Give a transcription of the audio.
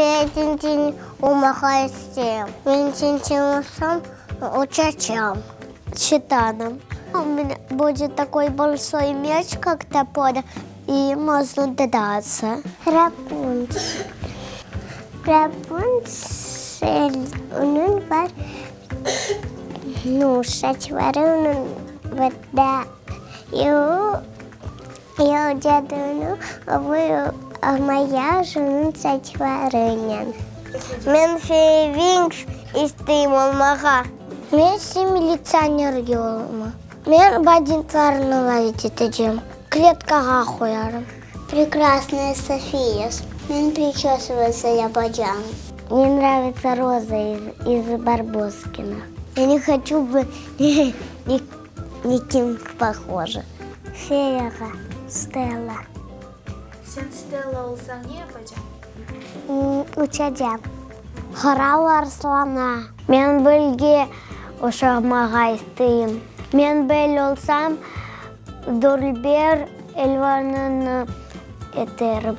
Фея Тинтин умахает всем. Мен Тинтин сам учачам. Читаном. У меня будет такой большой меч, как топор, и можно драться. Рапунцель. Рапунцель, он var нушачварун вода. Я дядуну, а моя жена сачварынян. Мен фея Винкс истимол маха. Мен милиционер йолма. Мен бадинтарны ловить этим. Клеткага хуярым. Прекрасная София. Мен причесывается я баджан. Мне нравится Роза из Барбоскина. Я не хочу быть никем похожа. Фея Стелла. Сен Стелла olsan не yapacağım? Учадя. Харау Арслана. Мен білге ошамаға істейім. Мен біл олсам Дольбер Эльванын етерім.